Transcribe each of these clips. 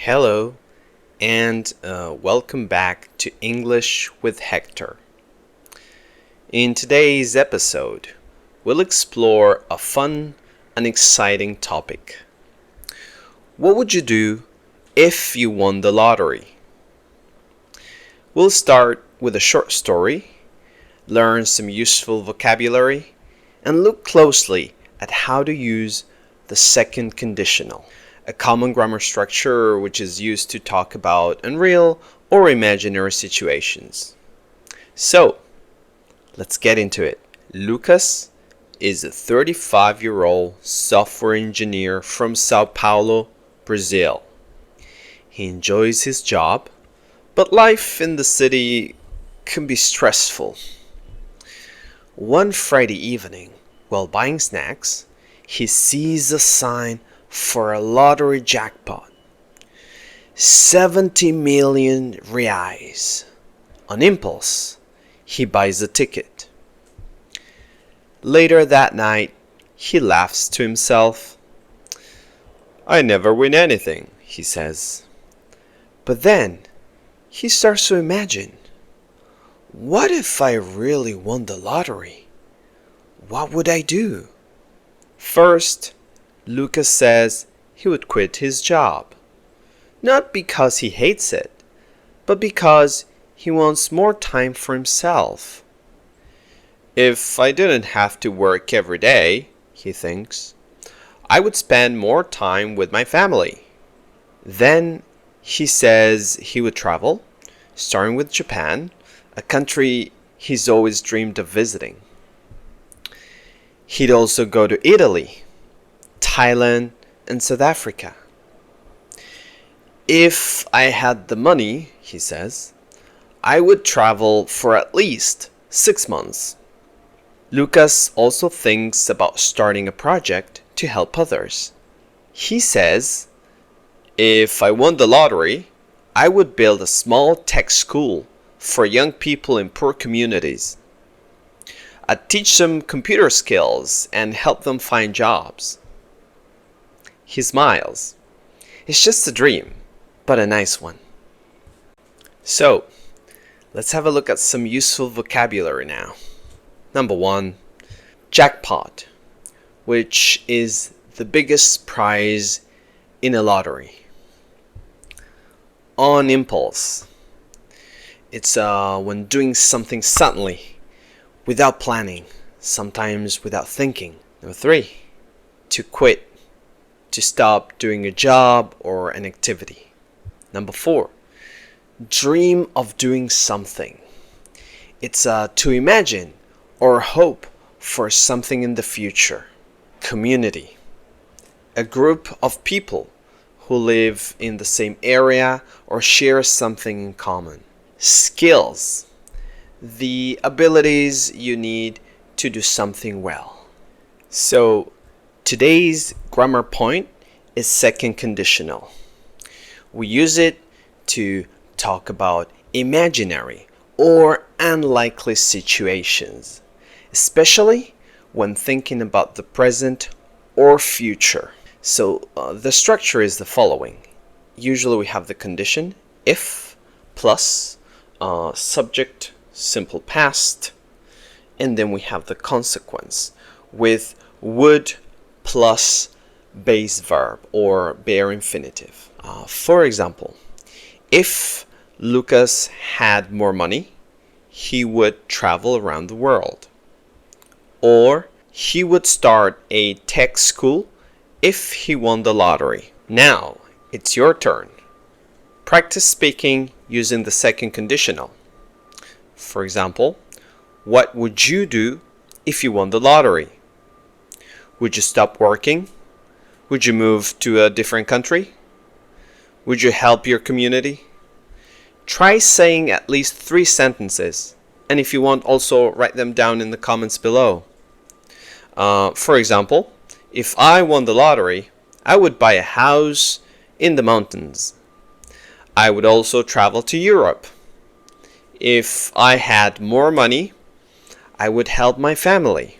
Hello, and welcome back to English with Hector. In today's episode, we'll explore a fun and exciting topic. What would you do if you won the lottery? We'll start with a short story, learn some useful vocabulary, and look closely at how to use the second conditional, a common grammar structure which is used to talk about unreal or imaginary situations. So, let's get into it. Lucas is a 35-year-old software engineer from São Paulo, Brazil. He enjoys his job, but life in the city can be stressful. One Friday evening, while buying snacks, he sees a sign for a lottery jackpot. 70 million reais. On impulse, he buys a ticket. Later that night, he laughs to himself. "I never win anything," he says. But then, he starts to imagine, what if I really won the lottery? What would I do? First, Lucas says he would quit his job. Not because he hates it, but because he wants more time for himself. If I didn't have to work every day, he thinks, I would spend more time with my family. Then he says he would travel, starting with Japan, a country he's always dreamed of visiting. He'd also go to Italy, Thailand, and South Africa. If I had the money, he says, I would travel for at least 6 months. Lucas also thinks about starting a project to help others. He says, if I won the lottery, I would build a small tech school for young people in poor communities. I'd teach them computer skills and help them find jobs. He smiles. It's just a dream, but a nice one. So, let's have a look at some useful vocabulary now. Number 1, jackpot, which is the biggest prize in a lottery. On impulse. It's when doing something suddenly, without planning, sometimes without thinking. Number 3, to quit, to stop doing a job or an activity. Number 4, dream of doing something. It's to imagine or hope for something in the future. Community, a group of people who live in the same area or share something in common. Skills, the abilities you need to do something well. So, today's grammar point is second conditional. We use it to talk about imaginary or unlikely situations, especially when thinking about the present or future. So the structure is the following. Usually we have the condition if plus subject, simple past, and then we have the consequence with would plus base verb or bare infinitive. For example, if Lucas had more money, he would travel around the world. Or he would start a tech school if he won the lottery. Now, it's your turn. Practice speaking using the second conditional. For example, what would you do if you won the lottery? Would you stop working? Would you move to a different country? Would you help your community? Try saying at least 3 sentences, and if you want, also write them down in the comments below. For example, if I won the lottery, I would buy a house in the mountains. I would also travel to Europe. If I had more money, I would help my family.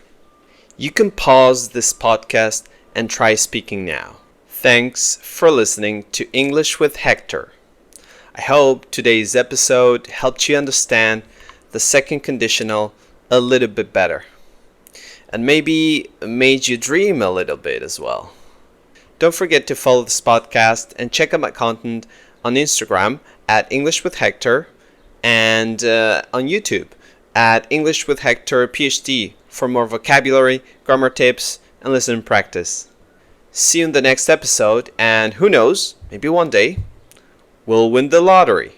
You can pause this podcast and try speaking now. Thanks for listening to English with Hector. I hope today's episode helped you understand the second conditional a little bit better, and maybe made you dream a little bit as well. Don't forget to follow this podcast and check out my content on Instagram at English with Hector and on YouTube at English with Hector PhD for more vocabulary, grammar tips, and listening practice. See you in the next episode, and who knows, maybe one day we'll win the lottery.